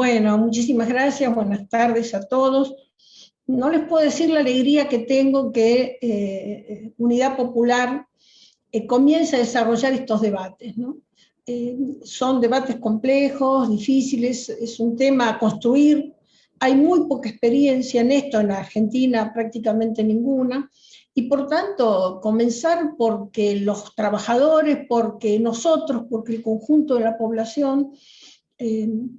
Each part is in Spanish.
Bueno, muchísimas gracias, buenas tardes a todos. No les puedo decir la alegría que tengo que Unidad Popular comienza a desarrollar estos debates, ¿no? Son debates complejos, difíciles, es un tema a construir. Hay muy poca experiencia en esto, en la Argentina prácticamente ninguna, y por tanto comenzar porque los trabajadores, porque nosotros, porque el conjunto de la población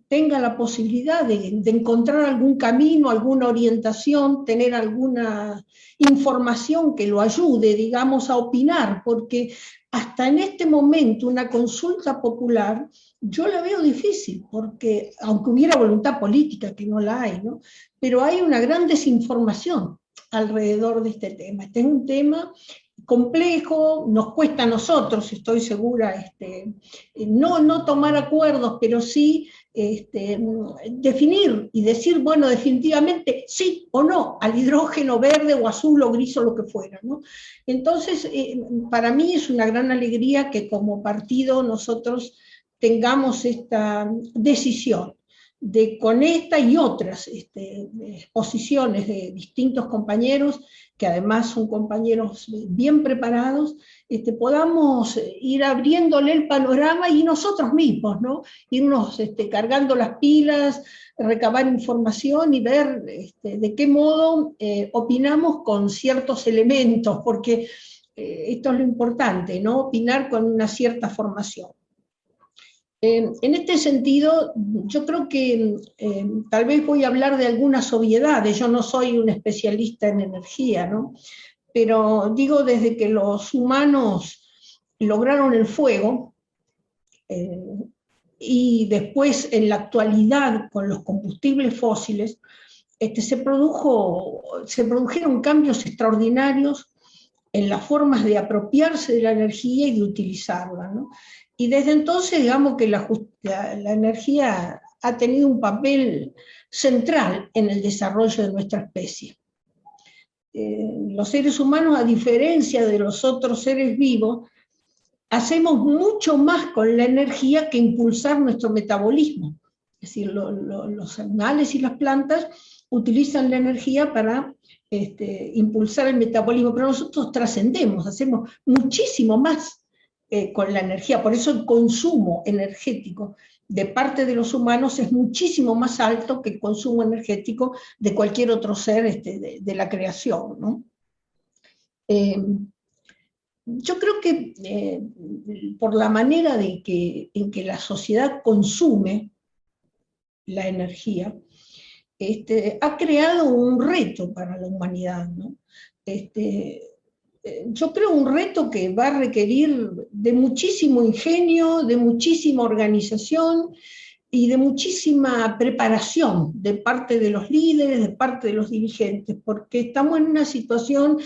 tenga la posibilidad de encontrar algún camino, alguna orientación, tener alguna información que lo ayude, digamos, a opinar, porque hasta en este momento una consulta popular yo la veo difícil, porque aunque hubiera voluntad política, que no la hay, ¿no? Pero hay una gran desinformación alrededor de este tema. Este es un tema complejo, nos cuesta a nosotros, estoy segura, no tomar acuerdos, pero sí definir y decir, bueno, definitivamente sí o no al hidrógeno verde o azul o gris o lo que fuera, ¿no? Entonces, para mí es una gran alegría que como partido nosotros tengamos esta decisión de con esta y otras exposiciones de distintos compañeros, que además son compañeros bien preparados, podamos ir abriéndole el panorama y nosotros mismos, ¿no? Irnos cargando las pilas, recabar información y ver de qué modo opinamos con ciertos elementos, porque esto es lo importante, ¿no? Opinar con una cierta formación. En este sentido, yo creo que tal vez voy a hablar de algunas obviedades, yo no soy un especialista en energía, ¿no? Pero digo, desde que los humanos lograron el fuego, y después en la actualidad con los combustibles fósiles, se produjeron cambios extraordinarios en las formas de apropiarse de la energía y de utilizarla, ¿no? Y desde entonces, digamos que la energía ha tenido un papel central en el desarrollo de nuestra especie. Los seres humanos, a diferencia de los otros seres vivos, hacemos mucho más con la energía que impulsar nuestro metabolismo. Es decir, los animales y las plantas utilizan la energía para impulsar el metabolismo, pero nosotros trascendemos, hacemos muchísimo más con la energía, por eso el consumo energético de parte de los humanos es muchísimo más alto que el consumo energético de cualquier otro ser de la creación, ¿no? Yo creo que por la manera en que la sociedad consume la energía, ha creado un reto para la humanidad, ¿no? Yo creo un reto que va a requerir de muchísimo ingenio, de muchísima organización y de muchísima preparación de parte de los líderes, de parte de los dirigentes, porque estamos en una situación,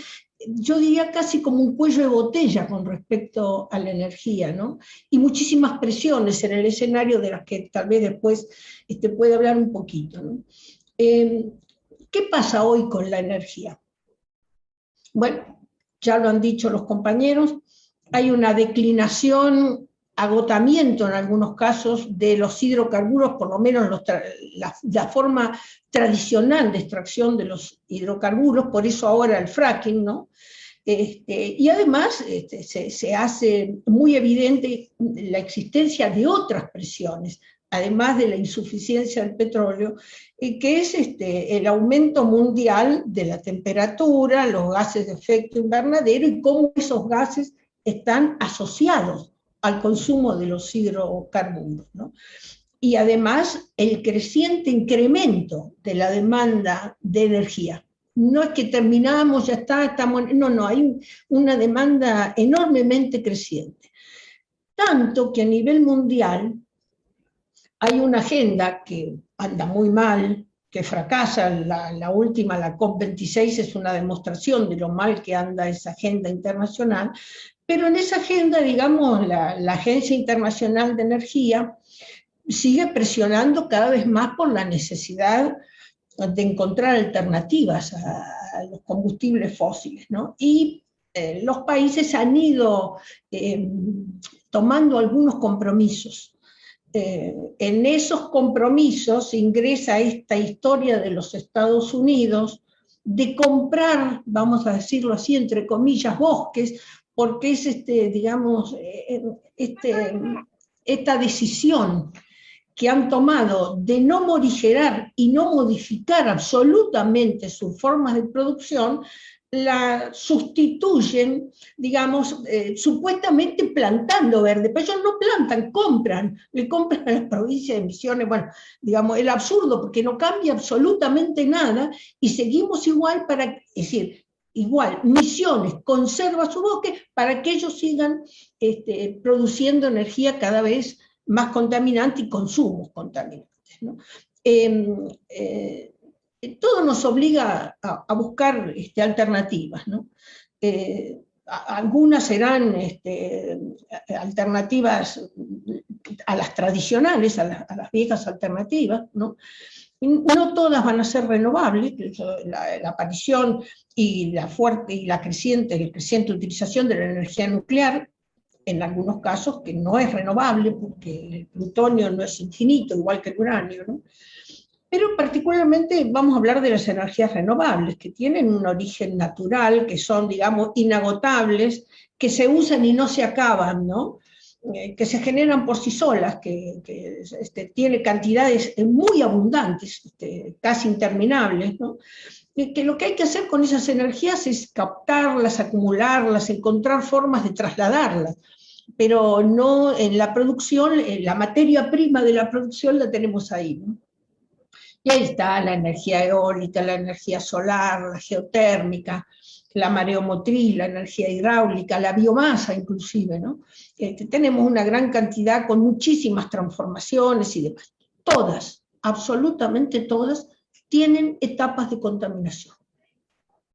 yo diría casi como un cuello de botella con respecto a la energía, ¿no? Y muchísimas presiones en el escenario de las que tal vez después puede hablar un poquito, ¿no? ¿Qué pasa hoy con la energía? Bueno, ya lo han dicho los compañeros, hay una declinación, agotamiento en algunos casos de los hidrocarburos, por lo menos la forma tradicional de extracción de los hidrocarburos, por eso ahora el fracking, ¿no? Y además se hace muy evidente la existencia de otras presiones, además de la insuficiencia del petróleo, que es el aumento mundial de la temperatura, los gases de efecto invernadero y cómo esos gases están asociados al consumo de los hidrocarburos, ¿no? Y además el creciente incremento de la demanda de energía. No es que terminamos, ya estamos, no, hay una demanda enormemente creciente. Tanto que a nivel mundial hay una agenda que anda muy mal, que fracasa, la última, la COP26, es una demostración de lo mal que anda esa agenda internacional, pero en esa agenda, digamos, la Agencia Internacional de Energía sigue presionando cada vez más por la necesidad de encontrar alternativas a los combustibles fósiles, ¿no? Y los países han ido tomando algunos compromisos. En esos compromisos ingresa esta historia de los Estados Unidos de comprar, vamos a decirlo así, entre comillas, bosques, porque es digamos, esta decisión que han tomado de no morigerar y no modificar absolutamente sus formas de producción, la sustituyen, digamos, supuestamente plantando verde, pero ellos no plantan, compran, le compran a la provincia de Misiones, bueno, digamos, el absurdo, porque no cambia absolutamente nada, y seguimos igual es decir, igual, Misiones conserva su bosque para que ellos sigan produciendo energía cada vez más contaminante y consumos contaminantes, ¿no? Todo nos obliga a buscar alternativas, ¿no? Algunas serán alternativas a las tradicionales, a las viejas alternativas, ¿no? No todas van a ser renovables, la aparición y la fuerte y la creciente utilización de la energía nuclear, en algunos casos que no es renovable, porque el plutonio no es infinito, igual que el uranio, ¿no? Pero particularmente vamos a hablar de las energías renovables, que tienen un origen natural, que son, digamos, inagotables, que se usan y no se acaban, ¿no? Que se generan por sí solas, que tiene cantidades muy abundantes, casi interminables, ¿no? Que lo que hay que hacer con esas energías es captarlas, acumularlas, encontrar formas de trasladarlas, pero no en la producción, la materia prima de la producción la tenemos ahí, ¿no? Y ahí está la energía eólica, la energía solar, la geotérmica, la mareomotriz, la energía hidráulica, la biomasa inclusive, ¿no? Tenemos una gran cantidad con muchísimas transformaciones y demás. Todas, absolutamente todas, tienen etapas de contaminación.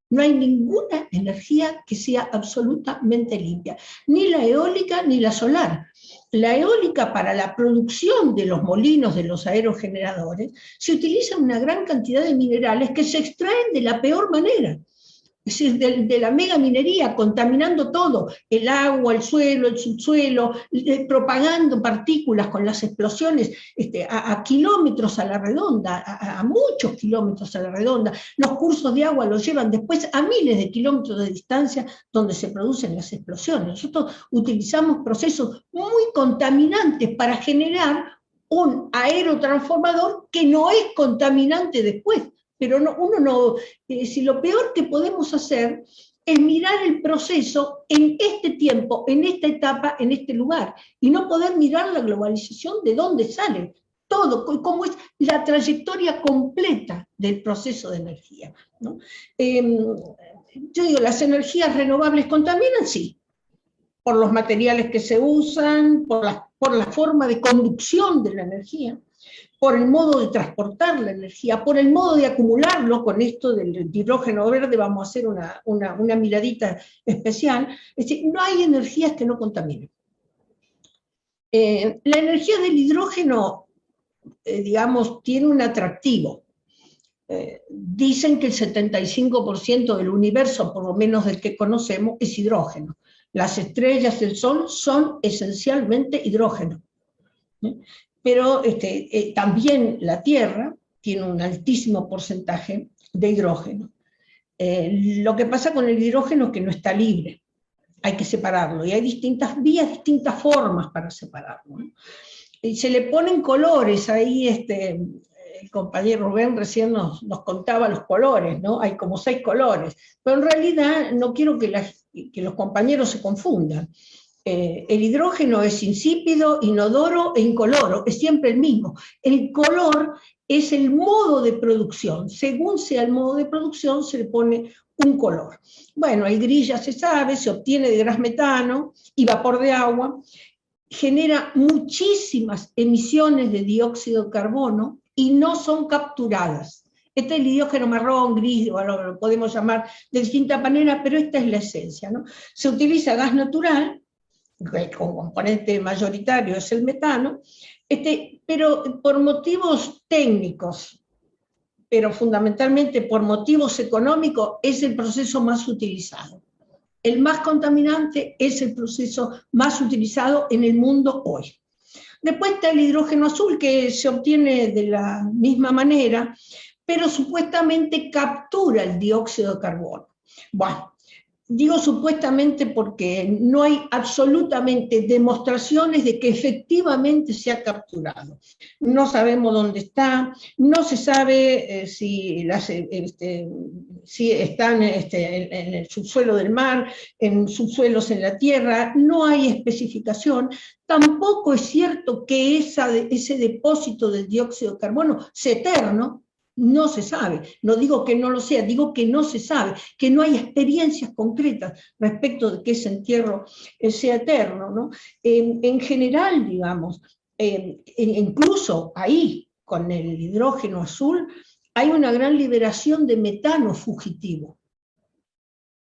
No hay ninguna energía que sea absolutamente limpia, ni la eólica ni la solar. La eólica, para la producción de los molinos de los aerogeneradores, se utiliza una gran cantidad de minerales que se extraen de la peor manera. Es decir, de la megaminería, contaminando todo, el agua, el suelo, el subsuelo, propagando partículas con las explosiones a kilómetros a la redonda, a muchos kilómetros a la redonda. Los cursos de agua los llevan después a miles de kilómetros de distancia donde se producen las explosiones. Nosotros utilizamos procesos muy contaminantes para generar un aerotransformador que no es contaminante después. Pero si lo peor que podemos hacer es mirar el proceso en este tiempo, en esta etapa, en este lugar, y no poder mirar la globalización de dónde sale todo, cómo es la trayectoria completa del proceso de energía, ¿no? Yo digo, ¿las energías renovables contaminan? Sí, por los materiales que se usan, por la forma de conducción de la energía, por el modo de transportar la energía, por el modo de acumularlo. Con esto del hidrógeno verde vamos a hacer una miradita especial. Es decir, no hay energías que no contaminen. La energía del hidrógeno, digamos, tiene un atractivo. Dicen que el 75% del universo, por lo menos del que conocemos, es hidrógeno. Las estrellas del Sol son esencialmente hidrógeno. Pero también la Tierra tiene un altísimo porcentaje de hidrógeno. Lo que pasa con el hidrógeno es que no está libre, hay que separarlo, y hay distintas vías, distintas formas para separarlo, ¿no? Y se le ponen colores, ahí el compañero Rubén recién nos contaba los colores, ¿no? Hay como 6 colores, pero en realidad no quiero que los compañeros se confundan. El hidrógeno es insípido, inodoro e incoloro, es siempre el mismo. El color es el modo de producción. Según sea el modo de producción, se le pone un color. Bueno, el gris ya se sabe, se obtiene de gas metano y vapor de agua, genera muchísimas emisiones de dióxido de carbono y no son capturadas. Este es el hidrógeno marrón, gris, bueno, lo podemos llamar de distinta manera, pero esta es la esencia, ¿no? Se utiliza gas natural, el componente mayoritario es el metano, pero por motivos técnicos, pero fundamentalmente por motivos económicos, es el proceso más utilizado. El más contaminante es el proceso más utilizado en el mundo hoy. Después está el hidrógeno azul, que se obtiene de la misma manera, pero supuestamente captura el dióxido de carbono. Bueno, digo supuestamente porque no hay absolutamente demostraciones de que efectivamente se ha capturado. No sabemos dónde está, no se sabe si están en el subsuelo del mar, en subsuelos en la tierra, no hay especificación. Tampoco es cierto que ese depósito del dióxido de carbono sea eterno. No se sabe, no digo que no lo sea, digo que no se sabe, que no hay experiencias concretas respecto de que ese entierro sea eterno, ¿no? En general, digamos, incluso ahí, con el hidrógeno azul, hay una gran liberación de metano fugitivo.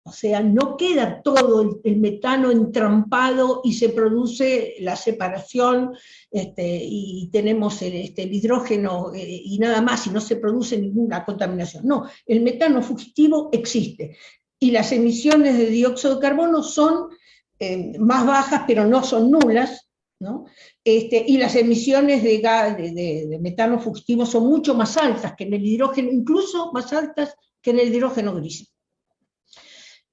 O sea, no queda todo el metano entrampado y se produce la separación y tenemos el hidrógeno y nada más, y no se produce ninguna contaminación. No, el metano fugitivo existe. Y las emisiones de dióxido de carbono son más bajas, pero no son nulas, ¿no? Y las emisiones de metano fugitivo son mucho más altas que en el hidrógeno, incluso más altas que en el hidrógeno gris.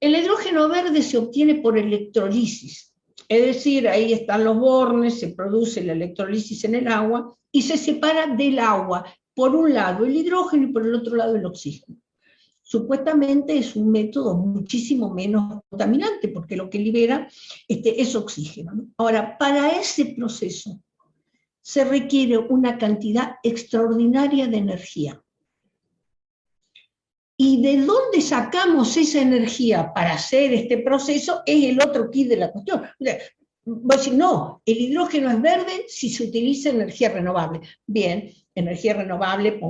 El hidrógeno verde se obtiene por electrolisis, es decir, ahí están los bornes, se produce la electrolisis en el agua y se separa del agua, por un lado el hidrógeno y por el otro lado el oxígeno. Supuestamente es un método muchísimo menos contaminante porque lo que libera es oxígeno, ¿no? Ahora, para ese proceso se requiere una cantidad extraordinaria de energía. ¿Y de dónde sacamos esa energía para hacer este proceso? Es el otro kit de la cuestión. Vos decís, no, el hidrógeno es verde si se utiliza energía renovable. Bien, energía renovable,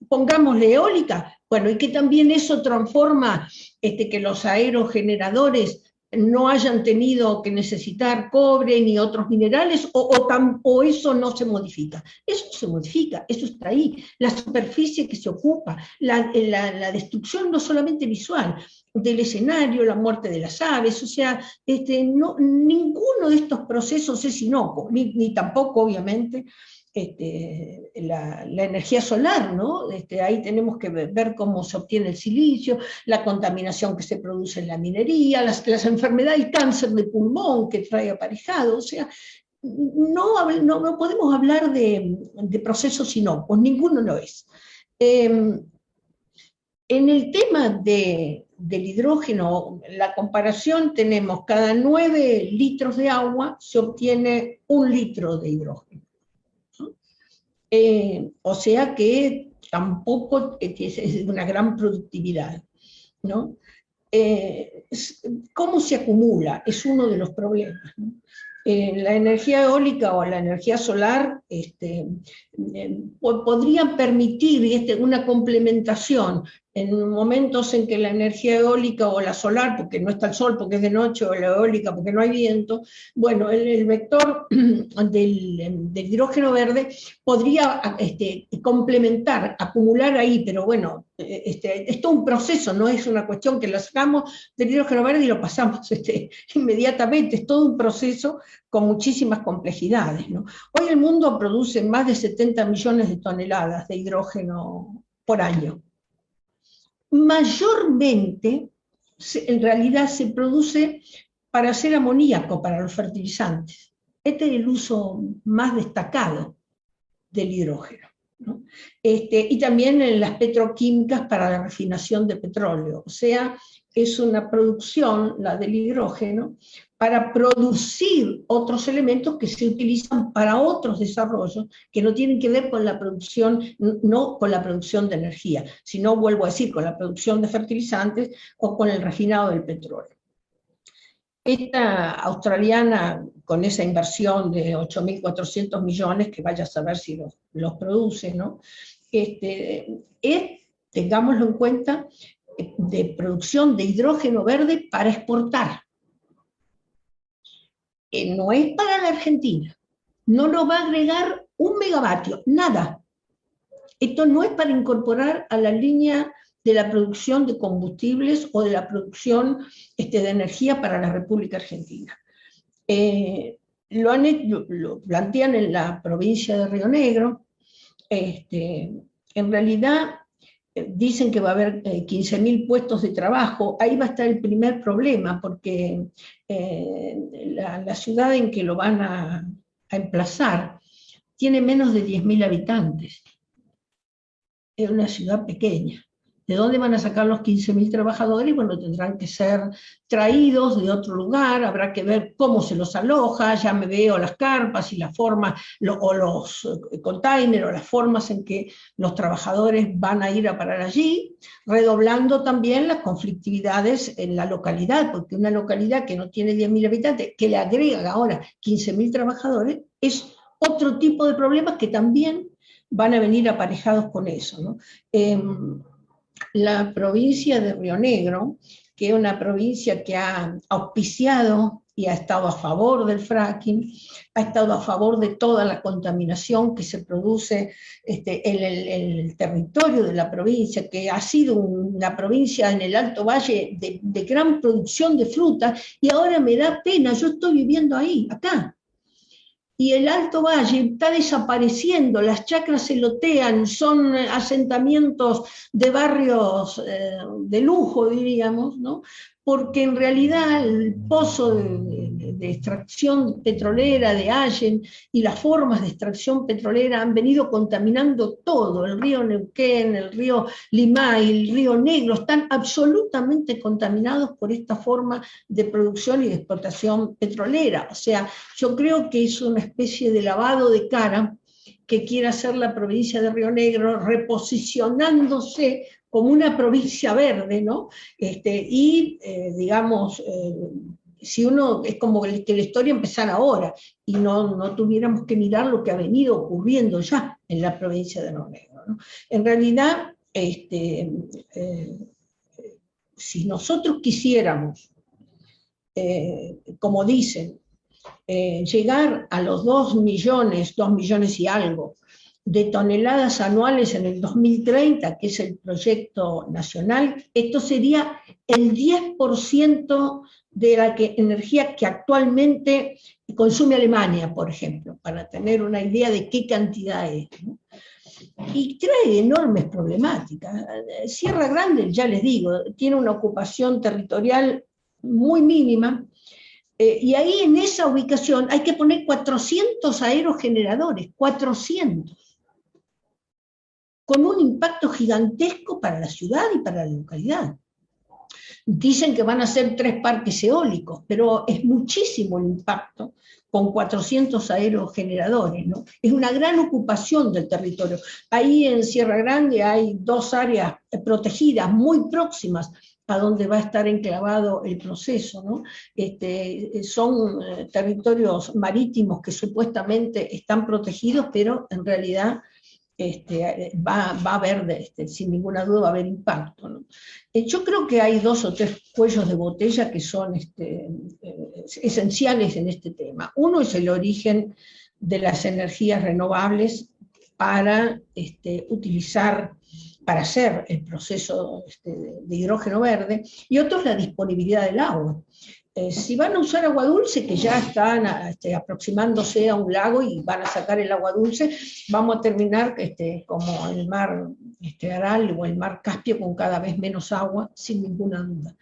pongámosle eólica. Bueno, y que también eso transforma que los aerogeneradores no hayan tenido que necesitar cobre ni otros minerales, o eso no se modifica. Eso se modifica, eso está ahí. La superficie que se ocupa, la destrucción no solamente visual, del escenario, la muerte de las aves, o sea, ninguno de estos procesos es inocuo, ni tampoco, obviamente, la energía solar, ¿no? Ahí tenemos que ver cómo se obtiene el silicio, la contaminación que se produce en la minería, las enfermedades, el cáncer de pulmón que trae aparejado, o sea, no podemos hablar de procesos inocuos, ninguno lo es. En el tema del hidrógeno, la comparación, tenemos cada 9 litros de agua se obtiene 1 litro de hidrógeno. O sea que tampoco es una gran productividad, ¿no? ¿Cómo se acumula? Es uno de los problemas, ¿no? La energía eólica o la energía solar podrían permitir una complementación en momentos en que la energía eólica o la solar, porque no está el sol, porque es de noche, o la eólica, porque no hay viento, bueno, el vector del hidrógeno verde podría complementar, acumular ahí, pero bueno, es todo un proceso, no es una cuestión que lo sacamos del hidrógeno verde y lo pasamos inmediatamente, es todo un proceso con muchísimas complejidades, ¿no? Hoy el mundo produce más de 70 millones de toneladas de hidrógeno por año. Mayormente, en realidad, se produce para hacer amoníaco, para los fertilizantes. Este es el uso más destacado del hidrógeno, ¿no? Y también en las petroquímicas para la refinación de petróleo. O sea, es una producción, la del hidrógeno, para producir otros elementos que se utilizan para otros desarrollos que no tienen que ver con la producción, no con la producción de energía, sino, vuelvo a decir, con la producción de fertilizantes o con el refinado del petróleo. Esta australiana, con esa inversión de 8.400 millones, que vaya a saber si los produce, ¿no? Tengámoslo en cuenta, de producción de hidrógeno verde para exportar. No es para la Argentina, no nos va a agregar 1 megavatio, nada. Esto no es para incorporar a la línea de la producción de combustibles o de la producción de energía para la República Argentina. lo plantean en la provincia de Río Negro. En realidad dicen que va a haber 15.000 puestos de trabajo. Ahí va a estar el primer problema, porque la ciudad en que lo van a emplazar tiene menos de 10.000 habitantes. Es una ciudad pequeña. ¿De dónde van a sacar los 15.000 trabajadores? Bueno, tendrán que ser traídos de otro lugar, habrá que ver cómo se los aloja, ya me veo las carpas y la forma, o los containers, o las formas en que los trabajadores van a ir a parar allí, redoblando también las conflictividades en la localidad, porque una localidad que no tiene 10.000 habitantes, que le agrega ahora 15.000 trabajadores, es otro tipo de problemas que también van a venir aparejados con eso, ¿no? La provincia de Río Negro, que es una provincia que ha auspiciado y ha estado a favor del fracking, ha estado a favor de toda la contaminación que se produce en el territorio de la provincia, que ha sido una provincia en el Alto Valle de gran producción de fruta, y ahora me da pena, yo estoy viviendo ahí, acá, y el Alto Valle está desapareciendo, las chacras se lotean, son asentamientos de barrios de lujo, diríamos, ¿no? Porque en realidad el pozo de extracción petrolera de Allen y las formas de extracción petrolera han venido contaminando todo, el río Neuquén, el río Limay, el río Negro, están absolutamente contaminados por esta forma de producción y de explotación petrolera. O sea, yo creo que es una especie de lavado de cara que quiere hacer la provincia de Río Negro, reposicionándose como una provincia verde, ¿no? Digamos, si uno, es como que la historia empezara ahora, y no tuviéramos que mirar lo que ha venido ocurriendo ya en la provincia de Río Negro, ¿no? En realidad, si nosotros quisiéramos, como dicen, llegar a los 2 millones y algo de toneladas anuales en el 2030, que es el proyecto nacional, esto sería el 10% de la energía que actualmente consume Alemania, por ejemplo, para tener una idea de qué cantidad es, ¿no? Y trae enormes problemáticas. Sierra Grande, ya les digo, tiene una ocupación territorial muy mínima, y ahí en esa ubicación hay que poner 400 aerogeneradores, 400, con un impacto gigantesco para la ciudad y para la localidad. Dicen que van a ser 3 parques eólicos, pero es muchísimo el impacto con 400 aerogeneradores, ¿no? Es una gran ocupación del territorio. Ahí en Sierra Grande hay 2 áreas protegidas muy próximas a donde va a estar enclavado el proceso, ¿no? Son territorios marítimos que supuestamente están protegidos, pero en realidad va a haber, sin ninguna duda, va a haber impacto, ¿no? Yo creo que hay 2 o 3 cuellos de botella que son esenciales en este tema. Uno es el origen de las energías renovables para utilizar, para hacer el proceso de hidrógeno verde, y otro es la disponibilidad del agua. Si van a usar agua dulce, que ya están aproximándose a un lago y van a sacar el agua dulce, vamos a terminar como el mar Aral o el mar Caspio, con cada vez menos agua, sin ninguna duda.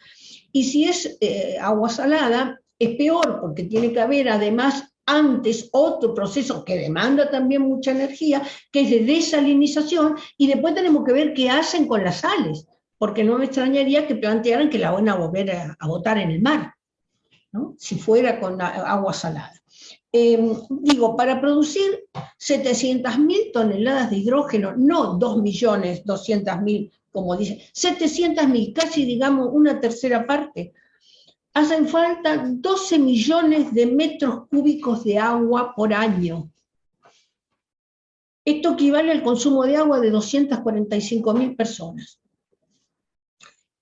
Y si es agua salada, es peor, porque tiene que haber además antes otro proceso que demanda también mucha energía, que es de desalinización, y después tenemos que ver qué hacen con las sales, porque no me extrañaría que plantearan que la van a volver a botar en el mar, ¿no? Si fuera con agua salada. Digo, para producir 700.000 toneladas de hidrógeno, no 2.200.000, como dicen, 700.000, casi digamos una tercera parte, hacen falta 12 millones de metros cúbicos de agua por año. Esto equivale al consumo de agua de 245.000 personas.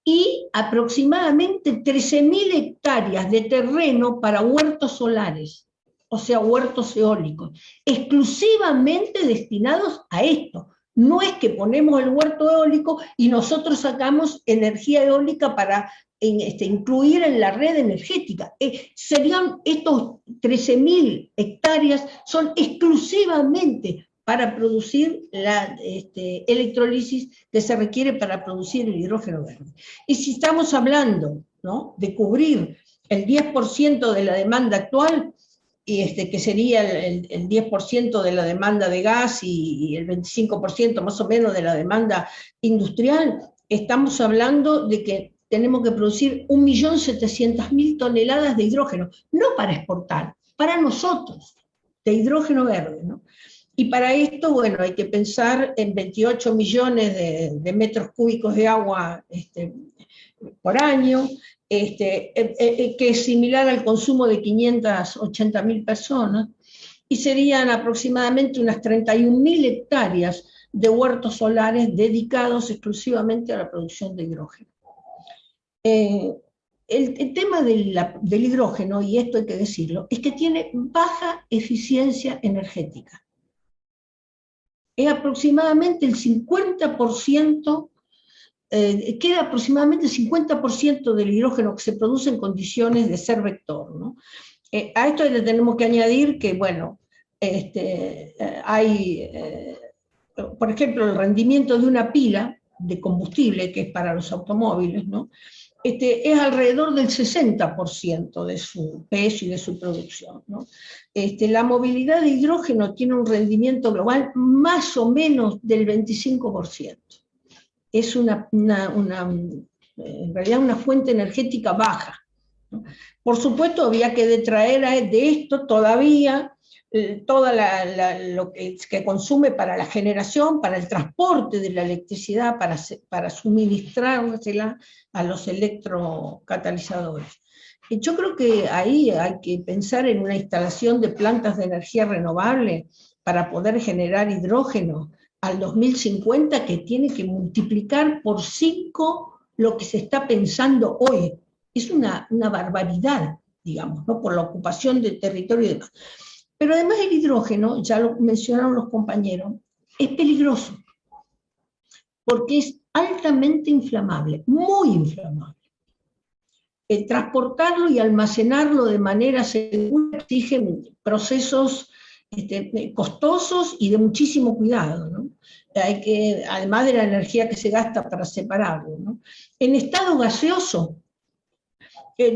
Y aproximadamente 13.000 hectáreas de terreno para huertos solares, o sea, huertos eólicos, exclusivamente destinados a esto. No es que ponemos el huerto eólico y nosotros sacamos energía eólica para incluir en la red energética. Serían estos 13.000 hectáreas, son exclusivamente para producir la electrolisis que se requiere para producir el hidrógeno verde. Y si estamos hablando, ¿no?, de cubrir el 10% de la demanda actual, que sería el 10% de la demanda de gas y el 25% más o menos de la demanda industrial, estamos hablando de que tenemos que producir 1.700.000 toneladas de hidrógeno, no para exportar, para nosotros, de hidrógeno verde, ¿no? Y para esto, bueno, hay que pensar en 28 millones de metros cúbicos de agua por año, que es similar al consumo de 580.000 personas, y serían aproximadamente unas 31.000 hectáreas de huertos solares dedicados exclusivamente a la producción de hidrógeno. El tema del hidrógeno, y esto hay que decirlo, es que tiene baja eficiencia energética. Es aproximadamente el 50%, queda aproximadamente el 50% del hidrógeno que se produce en condiciones de ser vector, ¿no? A esto le tenemos que añadir que, bueno, hay, por ejemplo, el rendimiento de una pila de combustible, que es para los automóviles, ¿no?, es alrededor del 60% de su peso y de su producción, ¿no? La movilidad de hidrógeno tiene un rendimiento global más o menos del 25%. Es en realidad una fuente energética baja, ¿no? Por supuesto, había que detraer de esto todavía todo lo que consume para la generación, para el transporte de la electricidad, para suministrársela a los electrocatalizadores. Yo creo que ahí hay que pensar en una instalación de plantas de energía renovable para poder generar hidrógeno al 2050, que tiene que multiplicar por 5 lo que se está pensando hoy. Es una barbaridad, digamos, ¿no?, por la ocupación del territorio y demás. Pero además el hidrógeno, ya lo mencionaron los compañeros, es peligroso, porque es altamente inflamable, muy inflamable. Transportarlo y almacenarlo de manera segura exige procesos costosos y de muchísimo cuidado, ¿no? Además de la energía que se gasta para separarlo, ¿no? En estado gaseoso,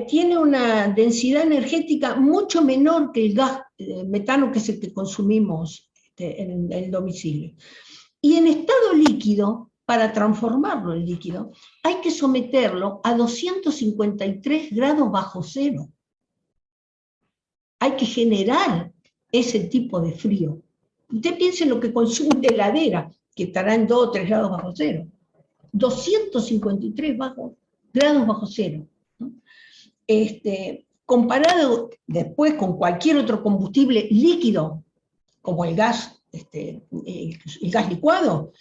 tiene una densidad energética mucho menor que el gas metano, que es el que consumimos en el domicilio. Y en estado líquido, para transformarlo en líquido, hay que someterlo a 253 grados bajo cero. Hay que generar ese tipo de frío. Usted piense en lo que consume una heladera, que estará en 2 o 3 grados bajo cero. 253 grados bajo cero, ¿no? Comparado después con cualquier otro combustible líquido, como el gas licuado,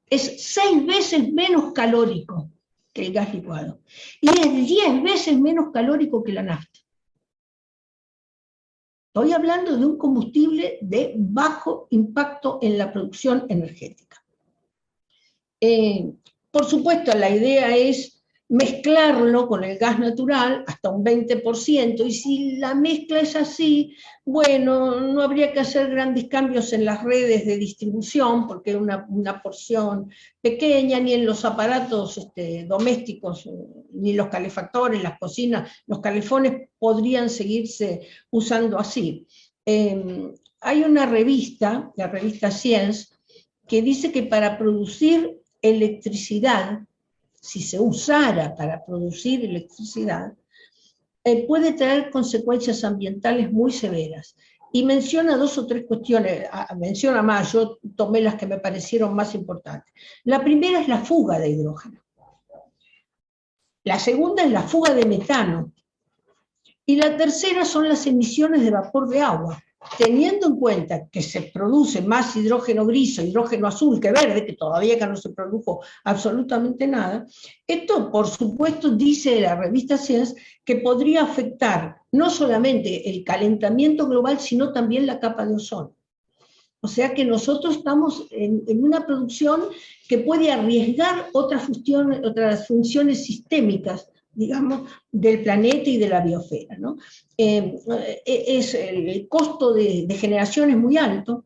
es 6 veces menos calórico que el gas licuado, y es 10 veces menos calórico que la nafta. Estoy hablando de un combustible de bajo impacto en la producción energética. Por supuesto, la idea es mezclarlo con el gas natural hasta un 20%, y si la mezcla es así, bueno, no habría que hacer grandes cambios en las redes de distribución, porque es una porción pequeña, ni en los aparatos domésticos, ni los calefactores, las cocinas, los calefones podrían seguirse usando así. Hay una revista, la revista Science, que dice que para producir electricidad, si se usara para producir electricidad, puede traer consecuencias ambientales muy severas. Y menciona 2 o 3 cuestiones, menciona más, yo tomé las que me parecieron más importantes. La primera es la fuga de hidrógeno. La segunda es la fuga de metano. Y la tercera son las emisiones de vapor de agua. Teniendo en cuenta que se produce más hidrógeno gris o hidrógeno azul que verde, que todavía no se produjo absolutamente nada, esto, por supuesto, dice la revista Science, que podría afectar no solamente el calentamiento global, sino también la capa de ozono. O sea que nosotros estamos en una producción que puede arriesgar otras funciones sistémicas digamos, del planeta y de la biosfera, ¿no? El costo de generación es muy alto,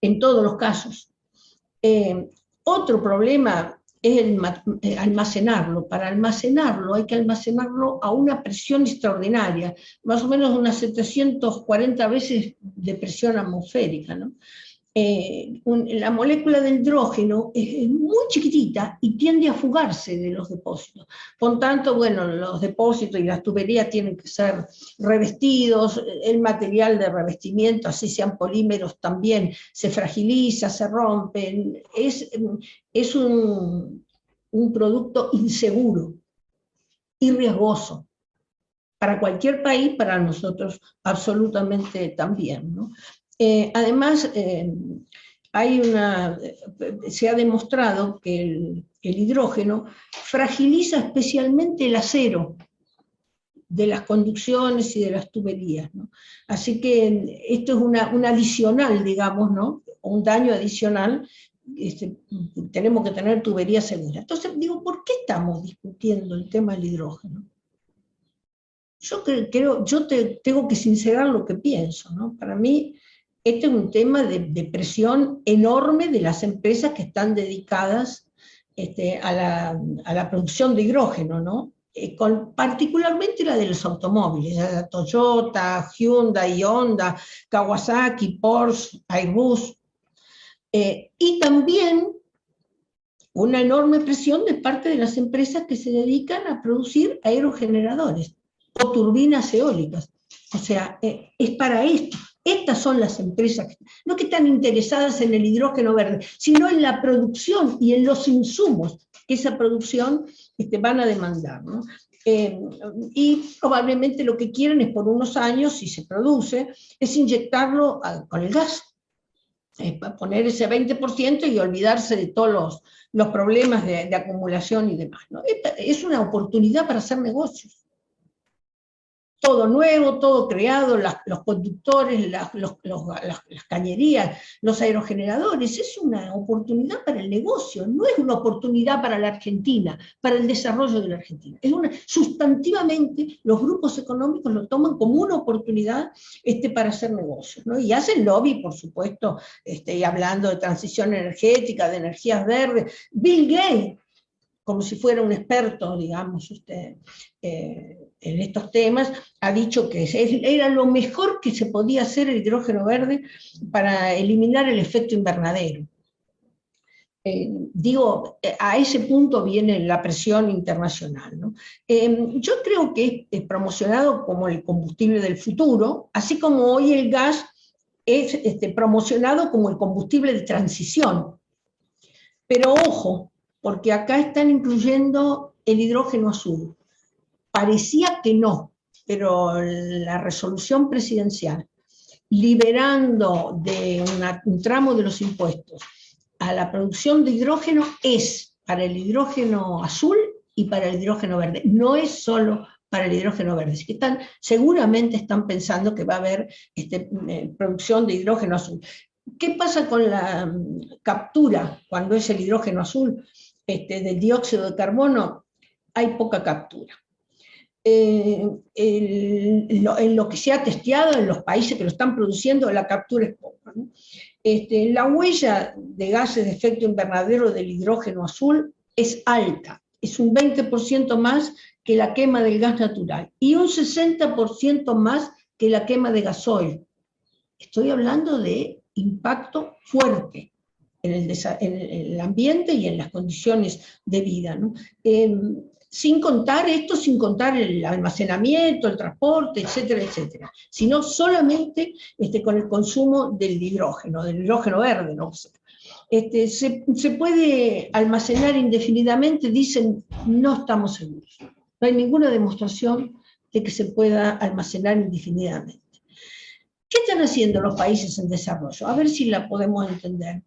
en todos los casos. Otro problema es almacenarlo. Para almacenarlo hay que almacenarlo a una presión extraordinaria, más o menos unas 740 veces de presión atmosférica, ¿no? La molécula de hidrógeno es muy chiquitita y tiende a fugarse de los depósitos. Por tanto, bueno, los depósitos y las tuberías tienen que ser revestidos, el material de revestimiento, así sean polímeros, también se fragiliza, se rompe. Es un producto inseguro y riesgoso para cualquier país, para nosotros absolutamente también, ¿no? Además, se ha demostrado que el hidrógeno fragiliza especialmente el acero de las conducciones y de las tuberías, ¿no? Así que esto es un adicional, digamos, ¿no? Un daño adicional. Tenemos que tener tuberías seguras. Entonces, digo, ¿por qué estamos discutiendo el tema del hidrógeno? Yo tengo que sincerar lo que pienso, ¿no? Para mí, este es un tema de presión enorme de las empresas que están dedicadas a la producción de hidrógeno, ¿no? Particularmente la de los automóviles, la Toyota, Hyundai, Honda, Kawasaki, Porsche, Airbus, y también una enorme presión de parte de las empresas que se dedican a producir aerogeneradores o turbinas eólicas. O sea, es para esto. Estas son las empresas, no que están interesadas en el hidrógeno verde, sino en la producción y en los insumos que esa producción van a demandar, ¿no? Y probablemente lo que quieren es por unos años, si se produce, es inyectarlo con el gas, poner ese 20% y olvidarse de todos los problemas de acumulación y demás, ¿no? Es una oportunidad para hacer negocios. Todo nuevo, todo creado, los conductores, las cañerías, los aerogeneradores, es una oportunidad para el negocio, no es una oportunidad para la Argentina, para el desarrollo de la Argentina. Sustantivamente, los grupos económicos lo toman como una oportunidad para hacer negocios, ¿no? Y hacen lobby, por supuesto, y hablando de transición energética, de energías verdes. Bill Gates, como si fuera un experto, digamos, en estos temas, ha dicho que era lo mejor que se podía hacer el hidrógeno verde para eliminar el efecto invernadero. A ese punto viene la presión internacional, ¿no? Yo creo que es promocionado como el combustible del futuro, así como hoy el gas es promocionado como el combustible de transición. Pero ojo, porque acá están incluyendo el hidrógeno azul. Parecía que no, pero la resolución presidencial, liberando de un tramo de los impuestos a la producción de hidrógeno, es para el hidrógeno azul y para el hidrógeno verde. No es solo para el hidrógeno verde. Así que seguramente están pensando que va a haber producción de hidrógeno azul. ¿Qué pasa con la captura cuando es el hidrógeno azul del dióxido de carbono? Hay poca captura. En lo que se ha testeado en los países que lo están produciendo, la captura es poca, ¿no? La huella de gases de efecto invernadero del hidrógeno azul es alta, es un 20% más que la quema del gas natural y un 60% más que la quema de gasoil. Estoy hablando de impacto fuerte en el ambiente y en las condiciones de vida, ¿no? Sin contar el almacenamiento, el transporte, etcétera, etcétera, sino solamente con el consumo del hidrógeno verde, ¿no? Se puede almacenar indefinidamente, dicen, no estamos seguros. No hay ninguna demostración de que se pueda almacenar indefinidamente. ¿Qué están haciendo los países en desarrollo? A ver si la podemos entender.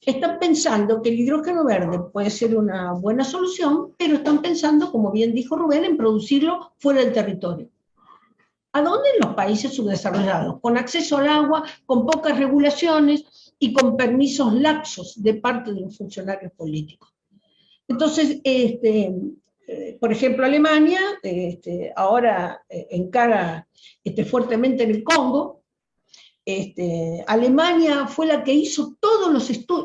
Están pensando que el hidrógeno verde puede ser una buena solución, pero están pensando, como bien dijo Rubén, en producirlo fuera del territorio. ¿A dónde? En los países subdesarrollados, con acceso al agua, con pocas regulaciones y con permisos laxos de parte de los funcionarios políticos. Entonces, por ejemplo, Alemania ahora encara fuertemente en el Congo. Alemania fue la que hizo todos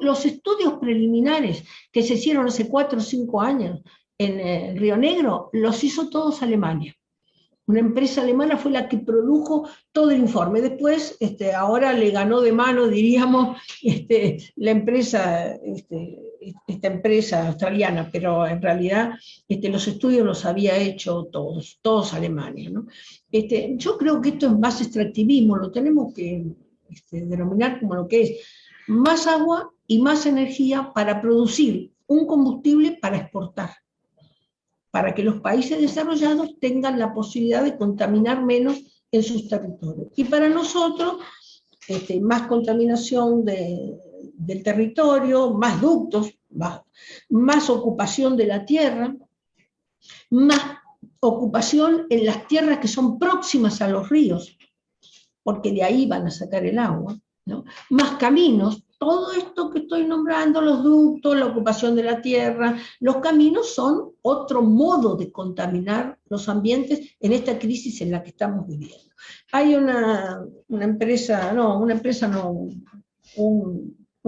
los estudios preliminares que se hicieron hace 4 o 5 años en Río Negro, los hizo todos Alemania. Una empresa alemana fue la que produjo todo el informe. Después, ahora le ganó de mano, diríamos, la empresa, esta empresa australiana, pero en realidad los estudios los había hecho todos Alemania, ¿no? Yo creo que esto es más extractivismo, lo tenemos que denominar como lo que es más agua y más energía para producir un combustible para exportar, para que los países desarrollados tengan la posibilidad de contaminar menos en sus territorios. Y para nosotros, más contaminación del territorio, más ductos, más ocupación de la tierra, más ocupación en las tierras que son próximas a los ríos, porque de ahí van a sacar el agua, ¿no? Más caminos. Todo esto que estoy nombrando, los ductos, la ocupación de la tierra, los caminos son otro modo de contaminar los ambientes en esta crisis en la que estamos viviendo. Hay un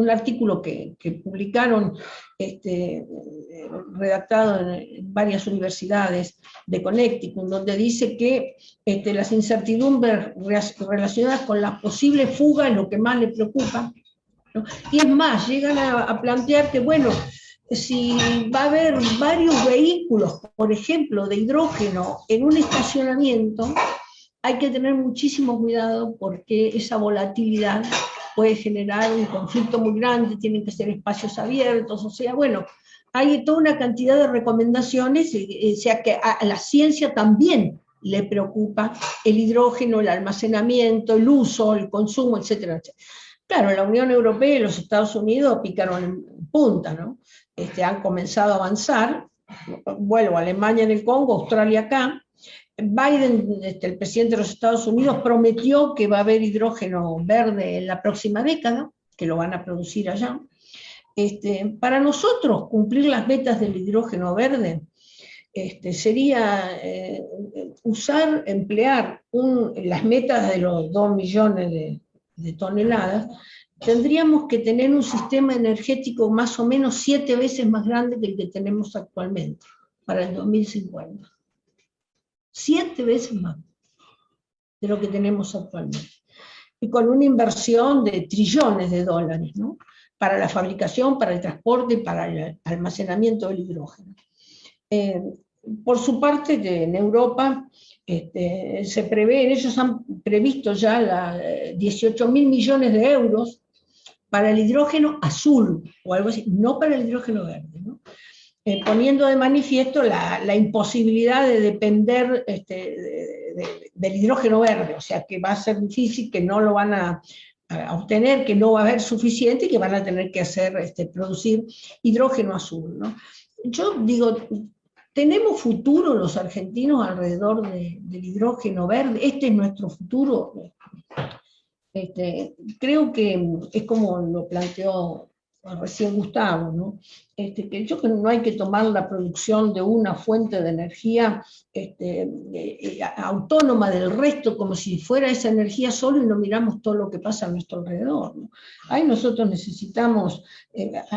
artículo que publicaron, redactado en varias universidades de Connecticut, donde dice que las incertidumbres relacionadas con la posible fuga es lo que más le preocupa, ¿no? Y es más, llegan a plantear que, bueno, si va a haber varios vehículos, por ejemplo, de hidrógeno en un estacionamiento, hay que tener muchísimo cuidado porque esa volatilidad puede generar un conflicto muy grande, tienen que ser espacios abiertos, o sea, bueno, hay toda una cantidad de recomendaciones, o sea que a la ciencia también le preocupa el hidrógeno, el almacenamiento, el uso, el consumo, etcétera, etcétera. Claro, la Unión Europea y los Estados Unidos picaron en punta, ¿no? Han comenzado a avanzar, vuelvo, Alemania en el Congo, Australia acá. Biden, el presidente de los Estados Unidos, prometió que va a haber hidrógeno verde en la próxima década, que lo van a producir allá. Para nosotros cumplir las metas del hidrógeno verde sería emplear las metas de los 2 millones de toneladas, tendríamos que tener un sistema energético más o menos 7 veces más grande que el que tenemos actualmente, para el 2050. 7 veces más de lo que tenemos actualmente. Y con una inversión de trillones de dólares, ¿no? Para la fabricación, para el transporte, para el almacenamiento del hidrógeno. Por su parte, en Europa, se prevé, ellos han previsto ya 18.000 millones de euros para el hidrógeno azul, o algo así, no para el hidrógeno verde, ¿no? Poniendo de manifiesto la imposibilidad de depender del hidrógeno verde, o sea que va a ser difícil, que no lo van a obtener, que no va a haber suficiente y que van a tener que producir hidrógeno azul, ¿no? Yo digo, ¿tenemos futuro los argentinos alrededor del hidrógeno verde? ¿Este es nuestro futuro? Creo que es como lo planteó recién Gustavo, ¿no? Que yo creo que no hay que tomar la producción de una fuente de energía autónoma del resto, como si fuera esa energía solo y no miramos todo lo que pasa a nuestro alrededor, ¿no? Ahí nosotros necesitamos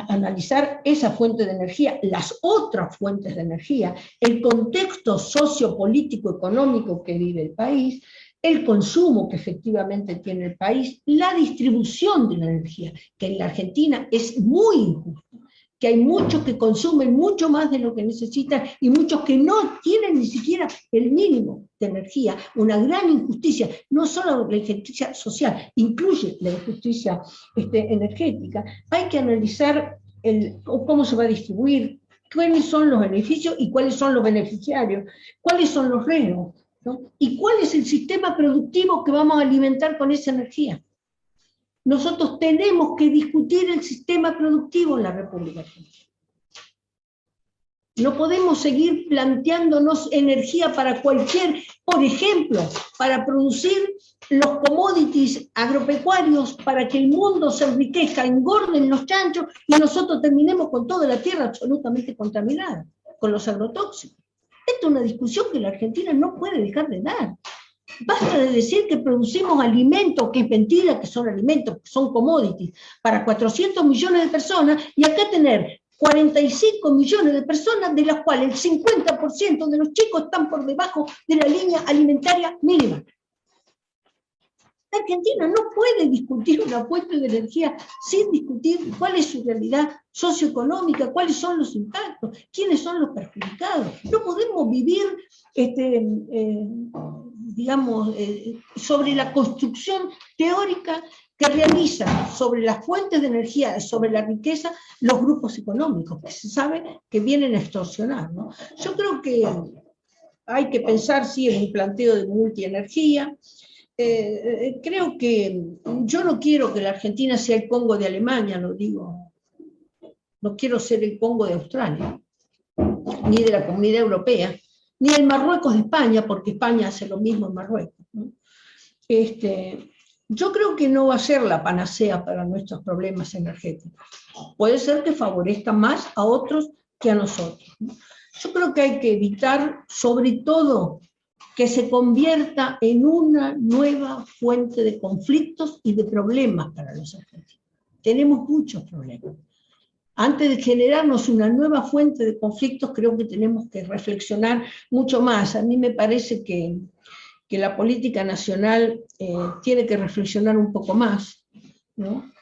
analizar esa fuente de energía, las otras fuentes de energía, el contexto sociopolítico económico que vive el país, el consumo que efectivamente tiene el país, la distribución de la energía, que en la Argentina es muy injusta, que hay muchos que consumen mucho más de lo que necesitan y muchos que no tienen ni siquiera el mínimo de energía, una gran injusticia, no solo la injusticia social, incluye la injusticia energética. Hay que analizar cómo se va a distribuir, cuáles son los beneficios y cuáles son los beneficiarios, cuáles son los riesgos, ¿no? ¿Y cuál es el sistema productivo que vamos a alimentar con esa energía? Nosotros tenemos que discutir el sistema productivo en la República Argentina. No podemos seguir planteándonos energía para por ejemplo, para producir los commodities agropecuarios, para que el mundo se enriquezca, engorden los chanchos y nosotros terminemos con toda la tierra absolutamente contaminada, con los agrotóxicos. Esta es una discusión que la Argentina no puede dejar de dar. Basta de decir que producimos alimentos, que es mentira que son alimentos, que son commodities, para 400 millones de personas, y acá tener 45 millones de personas, de las cuales el 50% de los chicos están por debajo de la línea alimentaria mínima. La Argentina no puede discutir una fuente de energía sin discutir cuál es su realidad socioeconómica, cuáles son los impactos, quiénes son los perjudicados. No podemos vivir, digamos, sobre la construcción teórica que realizan sobre las fuentes de energía, sobre la riqueza, los grupos económicos, que se sabe que vienen a extorsionar, ¿no? Yo creo que hay que pensar, sí, en un planteo de multienergía. Creo que yo no quiero que la Argentina sea el Congo de Alemania, lo digo. No quiero ser el Congo de Australia, ni de la Comunidad Europea, ni el Marruecos de España, porque España hace lo mismo en Marruecos, ¿no? Yo creo que no va a ser la panacea para nuestros problemas energéticos. Puede ser que favorezca más a otros que a nosotros, ¿no? Yo creo que hay que evitar, sobre todo, que se convierta en una nueva fuente de conflictos y de problemas para los argentinos. Tenemos muchos problemas. Antes de generarnos una nueva fuente de conflictos, creo que tenemos que reflexionar mucho más. A mí me parece que la política nacional tiene que reflexionar un poco más, ¿no?